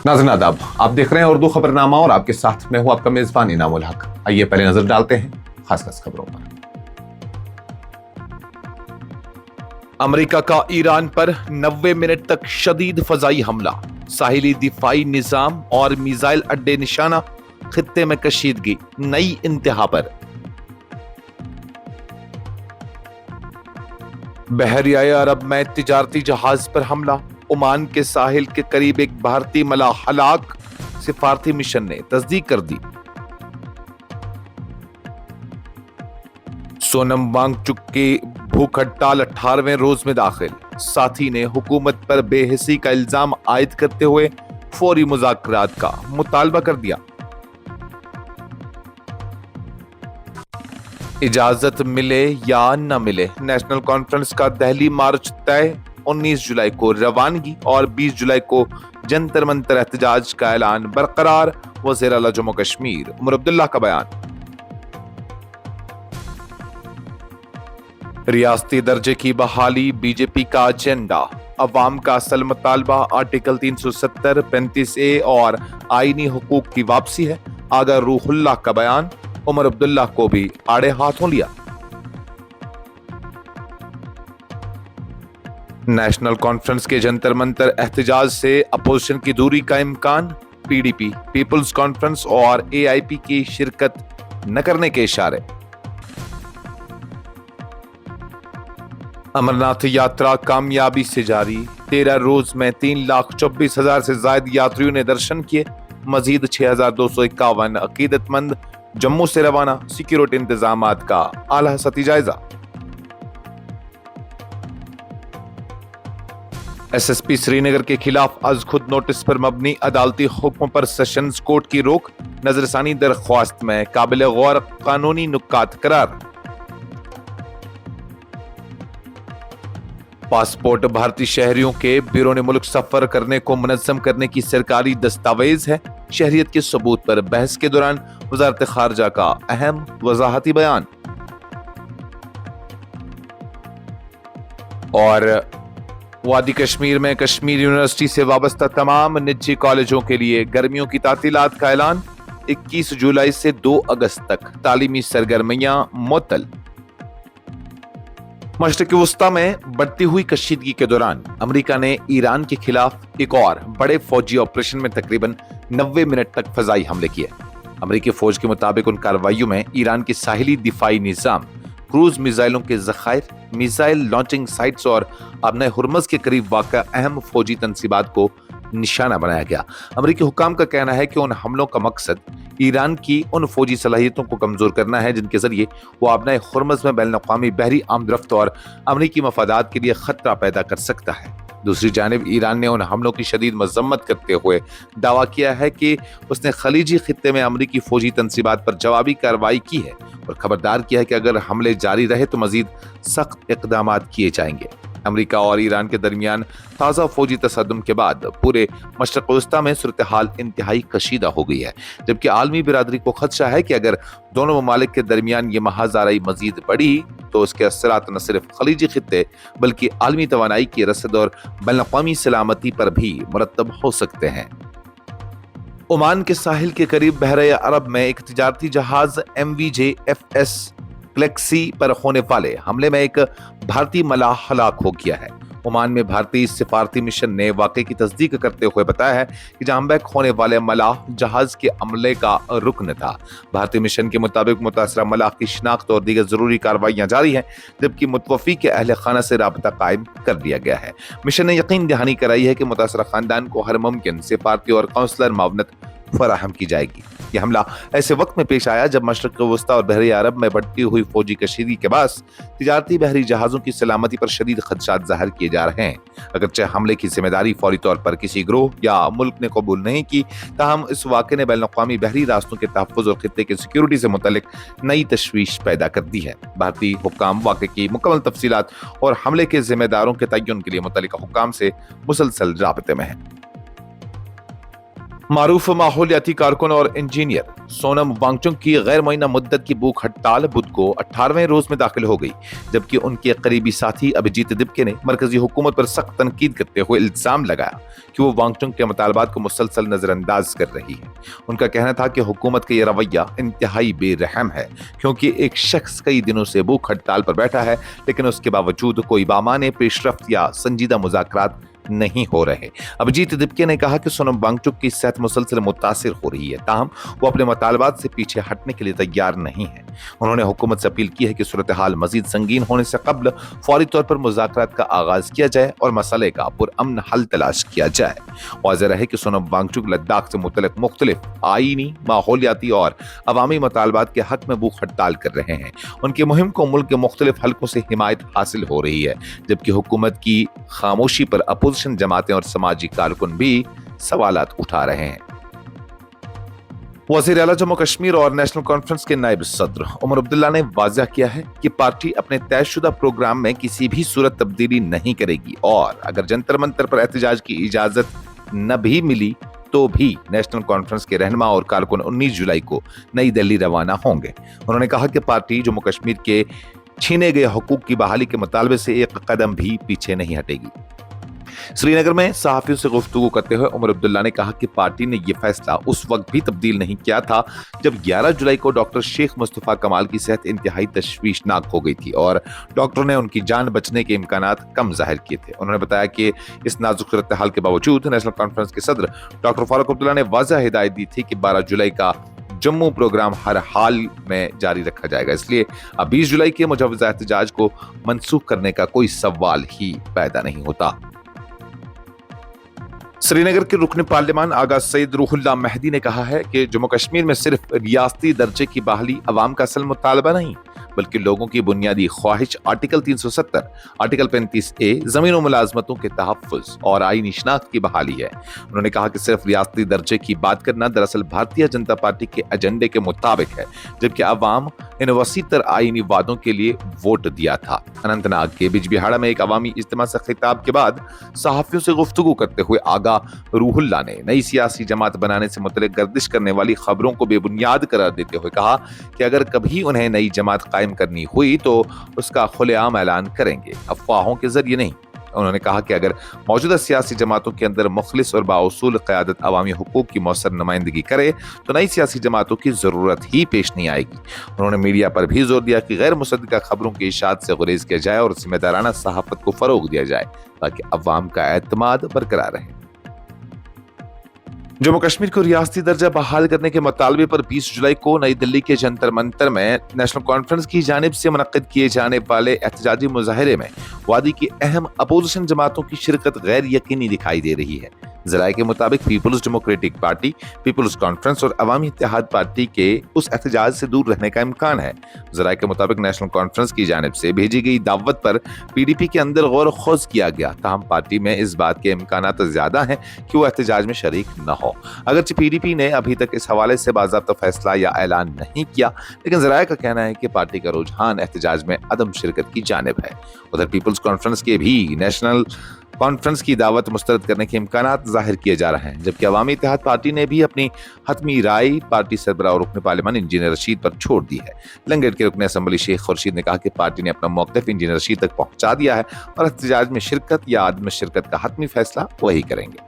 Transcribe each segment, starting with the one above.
नाज़रीन आदाब, आप देख रहे हैं उर्दू खबरनामा और आपके साथ मैं हूं आपका मेजबान इनामुल हक। आइए पहले नजर डालते हैं खास खबरों पर। अमेरिका का ईरान पर 90 मिनट तक शदीद फजाई हमला, साहिली दिफाई निजाम और मिसाइल अड्डे निशाना, खित्ते में कशीदगी नई इंतहा पर। बहरियाए अरब में तिजारती जहाज पर हमला, ओमान के साहिल के करीब एक भारतीय मलाह हलाक, सिफारती मिशन ने तस्दीक कर दी। सोनम वांगचुक के भूख हड़ताल 18वें रोज में दाखिल, साथी ने हुकूमत पर बेहिसी का इल्जाम आयद करते हुए फौरी मुज़ाकरात का मुतालबा कर दिया। इजाजत मिले या न मिले, नेशनल कॉन्फ्रेंस का दिल्ली मार्च तय, 19 जुलाई को रवानगी और 20 जुलाई को जंतर मंतर एहतजाज का ऐलान बरकरार। वज़ीर आला जम्मू कश्मीर उमर अब्दुल्ला का बयान। रियासती दर्जे की बहाली बीजेपी का एजेंडा, अवाम का असल मुतालबा आर्टिकल 370, 35A और आईनी हुकूक की वापसी है। आगा रूहुल्लाह का बयान, उमर अब्दुल्ला को भी आड़े हाथों लिया। नेशनल कॉन्फ्रेंस के जंतर मंतर एहतजाज से अपोजिशन की दूरी का इम्कान, पीडीपी, पीपल्स कॉन्फ्रेंस और एआईपी की शिरकत न करने के इशारे। अमरनाथ यात्रा कामयाबी से जारी, 13 रोज में 3,24,000 से ज्यादा यात्रियों ने दर्शन किए। मजीद 6,251 अकीदतमंद जम्मू से रवाना, सिक्योरिटी इंतजामात का आला सती जायजा। एसएसपी श्रीनगर के खिलाफ आज खुद नोटिस पर मबनी अदालती हुक्म पर सेशंस कोर्ट की रोक, नजरसानी दरख्वास्त में काबिल गौर कानूनी नुक्कात करार। पासपोर्ट भारतीय शहरियों के बैरून मुल्क सफर करने को मुनज़्ज़म करने की सरकारी दस्तावेज है। शहरियत के सबूत पर बहस के दौरान वज़ारत खारजा का अहम वजाहती बयान। और वादी कश्मीर में कश्मीर यूनिवर्सिटी से वाबस्ता तमाम निजी कॉलेजों के लिए गर्मियों की तातीलात का ऐलान। 21 जुलाई से 2 अगस्त तक तालीमी सरगर्मियां मुअत्तल। मशरिक़ वस्ता में बढ़ती हुई कशीदगी के दौरान अमेरिका ने ईरान के खिलाफ एक और बड़े फौजी ऑपरेशन में तकरीबन 90 मिनट तक फजाई हमले किए। अमेरिकी फौज के मुताबिक उन कार्रवाइयों में ईरान की साहिली दिफाई निजाम, क्रूज मिसाइलों के जखायर, मिसाइल लॉन्चिंग साइट्स और अपने हुरमज के करीब वाक़ा अहम फौजी तंसीबात को निशाना बनाया गया। अमेरिकी हुकाम का कहना है कि उन हमलों का मकसद ईरान की उन फौजी सलाहियतों को कमजोर करना है जिनके जरिए वो अपने हुरमज में बैनुल-अक़वामी बहरी आमदरफ्त और अमेरिकी मफादात के लिए खतरा पैदा कर सकता है। दूसरी जानिब ईरान ने उन हमलों की शदीद मजम्मत करते हुए दावा किया है कि उसने खलीजी खित्ते में अमेरिकी फौजी तंसीबात पर जवाबी कार्रवाई की है और खबरदार किया है कि अगर हमले जारी रहे तो मजीद सख्त इक़दामात किए जाएंगे। अमेरिका और ईरान के दरमियान ताज़ा फौजी तसद्दुम के बाद पूरे मशरिक़ वस्ता में सूरत हाल इंतहाई कशीदा हो गई है, जबकि आलमी बिरादरी को खदशा है कि अगर दोनों ममालिक के दरमियान ये महाजाराई मजीद बढ़ी तो उसके असरात न सिर्फ खलीजी खित्ते बल्कि आलमी तवानाई की रसद और बैनुल-अक़वामी सलामती पर भी मुरतब हो सकते हैं। ओमान के साहिल के करीब बहरे अरब में एक तिजारती जहाज MVJ-FS ग्लेक्सी पर होने वाले हमले में एक भारतीय मलाह हलाक हो गया है। ओमान में भारतीय सिफारती मिशन ने वाक़े की तस्दीक करते हुए बताया है कि जहां बैक होने वाले मलाह जहाज के अमले का रुकन था। भारतीय मिशन के मुताबिक मुतासरा मलाह की शिनाख्त और दीगर जरूरी कार्रवाइयां जारी हैं, जबकि मुतवफ़ी के अहले खाना से राबता कायम कर लिया गया है। मिशन ने यकीन दहानी कराई है कि मुतासरा खानदान को हर मुमकिन सिफारती और काउंसलर मावनत फराहम की जाएगी। यह हमला ऐसे वक्त में पेश आया जब मशरिक़ वस्ता और बहरी अरब में बढ़ती हुई फौजी कशीदगी के बाद तिजारती बहरी जहाज़ों की सलामती पर शदीद खदशात जाहिर किए जा रहे हैं। अगरचे हमले की जिम्मेदारी फौरी तौर पर किसी ग्रोह या मुल्क ने कबूल नहीं की, ताहम इस वाक़े ने बैनुल-अक़वामी बहरी रास्तों के तहफ़्फ़ुज़ और खित्ते की सिक्योरिटी से मुतल्लिक नई तशवीश पैदा कर दी है। भारतीय हुक्काम वाक़े की मुकम्मल तफसीलात और हमले के जिम्मेदारों के तय्युन के लिए मुतल्लिका हुक्काम से मुसलसल राबते में हैं। मारूफ माहौलियाती कारकुन और इंजीनियर सोनम वांगचुक की गैर मुअय्यना मुद्दत की भूख हड़ताल बुध को 18वें रोज में दाखिल हो गई, जबकि उनके करीबी साथी अभिजीत दिपके ने मरकजी हुकूमत पर सख्त तनकीद करते हुए इल्जाम लगाया कि वो वांगचुक के मुतालबात को मुसलसल नजरअंदाज कर रही है। उनका कहना था कि हुकूमत का ये रवैया इंतहाई बेरहम है, क्योंकि एक शख्स कई दिनों से भूख हड़ताल पर बैठा है, लेकिन उसके बावजूद कोई बामाने पेशरफ्त या संजीदा मुज़ाकरात नहीं हो रहे। अभिजीत दिपके ने कहा कि सोनम वांगचुक की सेहत मुसलसल मुतासिर हो रही है, ताहम वो अपने मुतालबात से पीछे हटने के लिए तैयार नहीं है। उन्होंने हुकूमत से अपील की है कि सूरत हाल मजीद संगीन होने से कब्ल फौरी तौर पर मुज़ाकरात का आगाज किया जाए और मसले का पुरअमन हल तलाश किया जाए। वाज़ेह रहे कि सोनम वांगचुक लद्दाख से मुतल्लिक मुख्तलिफ आईनी, माहौलियाती और अवामी मुतालबात के हक में भूख हड़ताल कर रहे हैं। उनकी मुहिम को मुल्क के मुख्तलिफ हलकों से हिमायत हासिल हो रही है, जबकि हुकूमत की खामोशी पर अपोजिशन जमातें और समाजी कारकुन भी सवालात उठा रहे हैं। वज़ीर आला जम्मू कश्मीर और नेशनल कॉन्फ्रेंस के नायब सदर उमर अब्दुल्ला ने वाज़ेह किया है कि पार्टी अपने तयशुदा प्रोग्राम में किसी भी सूरत तब्दीली नहीं करेगी और अगर जंतर मंतर पर एहतजाज की इजाजत न भी मिली तो भी नेशनल कॉन्फ्रेंस के रहनुमा और कारकुन 19 जुलाई को नई दिल्ली रवाना होंगे। उन्होंने कहा कि पार्टी जम्मू कश्मीर के छीने गए हुकूक की बहाली के मुतालबे से एक कदम भी पीछे नहीं हटेगी। श्रीनगर में सहाफियों से गुफ्तगू करते हुए उमर अब्दुल्ला ने कहा कि पार्टी ने यह फैसला उस वक्त भी तब्दील नहीं किया था जब 11 जुलाई को डॉक्टर शेख मुस्तफा कमाल की सेहत इंतहाई तशवीशनाक हो गई थी और डॉक्टर ने उनकी जान बचने के इम्कानात कम जाहिर किए थे। उन्होंने बताया कि इस नाजुक सूरत हाल के बावजूद नेशनल कॉन्फ्रेंस के सदर डॉक्टर फारूक अब्दुल्ला ने वाज़ेह हिदायत दी थी कि 12 जुलाई का जम्मू प्रोग्राम हर हाल में जारी रखा जाएगा, इसलिए अब 20 जुलाई के मुजव्वज़ा एहतजाज को मनसूख करने का कोई सवाल ही पैदा नहीं होता। श्रीनगर के रुकन पार्लियामान आगा सईद रूहुल्लाह मेहदी ने कहा है कि जम्मू कश्मीर में सिर्फ रियासती दर्जे की बहाली अवाम का असल मुतालबा नहीं, बल्कि लोगों की बुनियादी ख्वाहिश आर्टिकल 370, आर्टिकल 35A जमीन और मुलाजमतों के तहफ़्फ़ुज़ और आईनी शनाख्त की बहाली है। उन्होंने कहा कि सिर्फ रियासती दर्जे की बात करना दरअसल भारतीय जनता पार्टी के एजेंडे के मुताबिक है, जबकि अवाम इन वसीतर आईनी वादों के लिए वोट दिया था। अनंतनाग के बिजबिहाड़ा में एक अवामी इज्तिमा से खिताब के बाद सहाफियों से गुफ्तगू करते हुए आगा रूहुल्लाह ने नई सियासी जमात बनाने से मुतल्लिक गर्दिश करने वाली खबरों को बेबुनियाद करार देते हुए कहा कि अगर कभी उन्हें नई जमात कायम करनी हुई तो उसका खुलेआम ऐलान करेंगे, अफवाहों के जरिए नहीं। उन्होंने कहा कि अगर मौजूदा सियासी जमातों के अंदर मुखलिस और बाउसूल क़यादत अवामी हुकूक की मौसर नुमाइंदगी करे तो नई सियासी जमातों की जरूरत ही पेश नहीं आएगी। उन्होंने मीडिया पर भी जोर दिया कि गैर मुसद्दिका खबरों की इशाअत से गुरेज किया जाए और जिम्मेदाराना सहाफत को फरोग दिया जाए ताकि अवाम का एतमाद बरकरार रहे। जम्मू कश्मीर को रियासती दर्जा बहाल करने के मुतालबे पर 20 जुलाई को नई दिल्ली के जंतर मंतर में नेशनल कॉन्फ्रेंस की जानिब से मुनक्किद किए जाने वाले एहतजाजी मुजाहिरे में वादी की अहम अपोजिशन जमातों की शिरकत गैर यकीनी दिखाई दे रही है। ज़राए के मुताबिक पीपल्स डेमोक्रेटिक पार्टी, पीपल्स कॉन्फ्रेंस और अवामी इत्तेहाद पार्टी के उस एहतजाज से दूर रहने का इम्कान है। ज़राए के मुताबिक नेशनल कॉन्फ्रेंस की जानिब से भेजी गई दावत पर PDP के अंदर गौर खोज किया गया, ताहम पार्टी में इस बात के इम्कानात ज्यादा हैं कि वो एहतजाज में शरीक न हो। अगरचे PDP ने अभी तक इस हवाले से बाज़ाब्ता फैसला या ऐलान नहीं किया, लेकिन ज़राए का कहना है कि पार्टी का रुझान एहतजाज में अदम शिरकत की जानिब है। उधर पीपल्स कॉन्फ्रेंस के भी नेशनल कॉन्फ्रेंस की दावत मुस्तरद करने के इम्कानात जाहिर किए जा रहे हैं, जबकि अवामी इत्तेहाद पार्टी ने भी अपनी हतमी राय पार्टी सरबराह और रुकन पार्लियामान इंजीनियर रशीद पर छोड़ दी है। लंगेट के रुकन असम्बली शेख खुर्शीद ने कहा कि पार्टी ने अपना मौक़िफ़ इंजीनियर रशीद तक पहुंचा दिया है और एहतजाज में शिरकत या आदम शिरकत का हतमी फैसला वही करेंगे।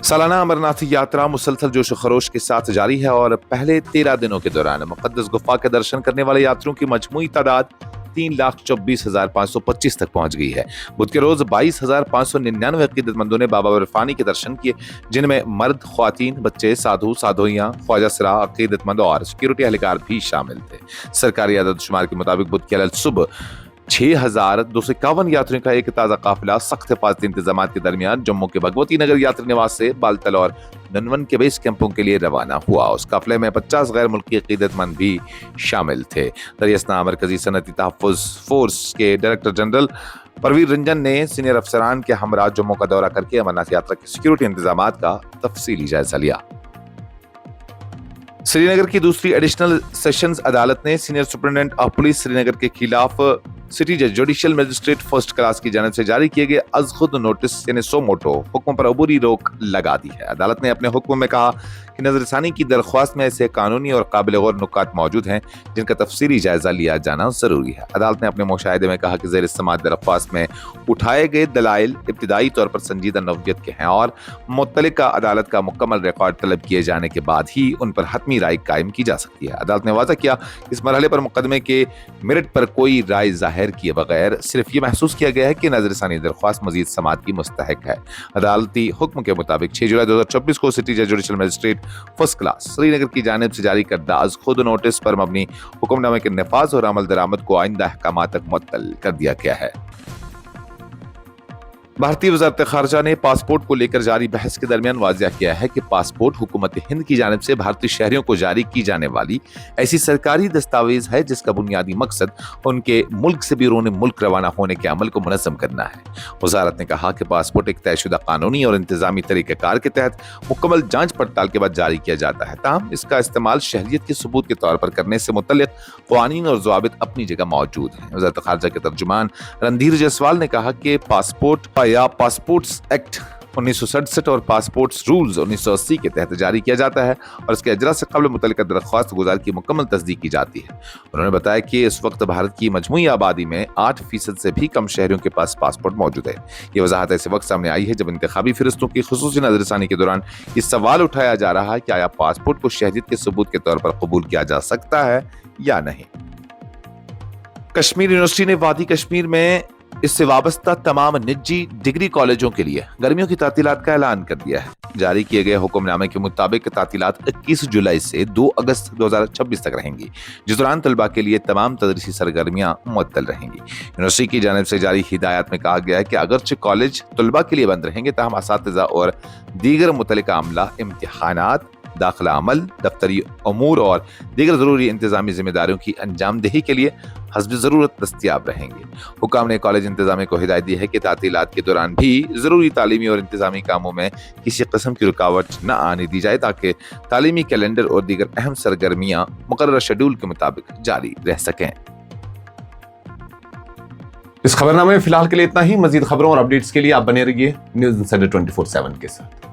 सालाना अमरनाथ यात्रा मुसलसल जोश खरोश के साथ जारी है और पहले 13 दिनों के दौरान मुक़द्दस गुफा के दर्शन करने वाले यात्रियों की मजमूई तादाद 3,24,525 तक पहुंच गई है। बुध के रोज 22,599 अकीदतमंदों ने बाबा बर्फानी के दर्शन किए, जिनमें मर्द, ख्वातीन, बच्चे, साधु, साधुइयां, ख्वाजा सरा, अकीदतमंद और सिक्योरिटी एहलकार भी शामिल थे। सरकारी आदद शुमार के मुताबिक बुध के अलग सुबह 6,251 यात्रियों का एक ताज़ा काफिला सख्त हिफाजती इंतजाम के दरमियान जम्मू के भगवती नगर यात्री निवास से बालतल और ननवन के बेस कैंपों के लिए रवाना हुआ। उस काफिले में 50 गैर मुल्की अकीदतमंद भी शामिल थे। दरियासना मरकजी सनती तहफ़्फ़ुज़ फोर्स के डायरेक्टर जनरल परवीर रंजन ने सीनियर अफसरान के हमरा जम्मू का दौरा करके अमरनाथ यात्रा के सिक्योरिटी इंतजाम का तफसीली जायजा लिया। श्रीनगर की दूसरी एडिशनल सेशंस अदालत ने senior superintendent of police Srinagar के खिलाफ सिटी जज जुडिशियल मजिस्ट्रेट फर्स्ट क्लास की जानिब से जारी किए गए अज खुद नोटिस यानी सो मोटो हुक्म पर अबूरी रोक लगा दी है। अदालत ने अपने हुक्म में कहा कि नजरसानी की दरख्वास्त में ऐसे कानूनी और काबिल गौर नुकात मौजूद हैं जिनका तफसीली जायजा लिया जाना जरूरी है। अदालत ने अपने मुशाहिदे में कहा कि ज़ेर समाअत दरख्वास्त में उठाए गए दलाइल इब्तिदाई तौर पर संजीदा नौयत के हैं और मुत्तलिका अदालत का मुकम्मल रिकॉर्ड तलब किए जाने के बाद ही उन पर हतमी राय कायम की जा सकती है। अदालत ने वाज़ा किया इस मरहले पर मुकदमे के मेरिट पर कोई राय जाहिर किए बगैर सिर्फ ये महसूस किया गया है कि नजरसानी दरख्वास्त मजीद समाअत की मुस्तहक है। अदालती हुक्म के मुताबिक 6 जुलाई 2024 को सिटी जज judicial magistrate first class Srinagar की जानिब से जारी करदा अज खुद नोटिस पर मबनी हुक्मनामे के नफाज और अमल दरामद को आइंदा अहकामात तक मुअत्तल कर दिया गया है। भारतीय वज़ारत ख़ारजा ने पासपोर्ट को लेकर जारी बहस के दरमियान वाज़िया किया है कि पासपोर्ट हुकूमत हिंद की जानिब से भारतीय शहरियों को जारी की जाने वाली ऐसी सरकारी दस्तावेज है जिसका बुनियादी मकसद उनके मुल्क से बैरून मुल्क रवाना होने के अमल को मुनज़्ज़म करना है। वज़ारत ने कहा कि पासपोर्ट एक तयशुदा कानूनी और इंतजामी तरीक़ेकार के तहत मुकम्मल जांच पड़ताल के बाद जारी किया जाता है। ताहम इसका इस्तेमाल शहरियत के सबूत के तौर पर करने से मुतल्लिक़ क़वानीन और ज़वाबित अपनी जगह मौजूद हैं। वज़ारत ख़ारजा के तर्जुमान रणधीर जायसवाल ने कहा कि पासपोर्ट या पासपोर्ट्स एक्ट 1967 और पासपोर्ट्स रूल्स 1980 के तहत जारी किया जाता है और इसके अजरा से कबल मुतल्लिका दरख्वास्त गुजार की मुकम्मल तस्दीक की जाती है। उन्होंने बताया कि इस वक्त भारत की मजमूई आबादी में 8% से भी कम शहरियों के पास पासपोर्ट मौजूद है। ये वजाहत ऐसे वक्त सामने आई है जब इंतखाबी फहरिस्तों की खुसूसी नजरसानी के दौरान ये सवाल उठाया जा रहा है कि आया पासपोर्ट को शहरियत के सबूत के तौर पर कबूल किया जा सकता है या नहीं। कश्मीर यूनिवर्सिटी ने वादी कश्मीर में इससे वाबस्ता तमाम निजी डिग्री कॉलेजों के लिए गर्मियों की तातीलात का ऐलान कर दिया है। जारी किए गए हुक्मनामे के मुताबिक तातीलात 21 जुलाई से 2 अगस्त 2026 तक रहेंगी, जिस दौरान तलबा के लिए तमाम तदरीसी सरगर्मियां मुअत्तल रहेंगी। यूनिवर्सिटी की जानिब से जारी हिदायत में कहा गया है कि अगरचे कॉलेज तलबा के लिए बंद रहेंगे, ताहम असातिज़ा और दीगर मुतल्लिका अमला इम्तिहानात, दाखिला अमल, दफ्तरी अमूर और दीगर ज़रूरी इंतजामी जिम्मेदारियों की अंजामदेही के लिए हस्ब ज़रूरत दस्तियाब रहेंगे। हुकाम ने कॉलेज इंतजामिया को हिदायत दी है कि तातीलात के दौरान भी ज़रूरी तालीमी और इंतजामी कामों में किसी किस्म की रुकावट न आने दी जाए ताकि तालीमी कैलेंडर और दीगर अहम सरगर्मियाँ मुकर्रर शेड्यूल के मुताबिक जारी रह सकें। इस खबरनामे में फिलहाल के लिए इतना ही। मजीद खबरों और अपडेट्स के लिए आप बने रहिए न्यूज़ इंसाइडर 24/7 के साथ।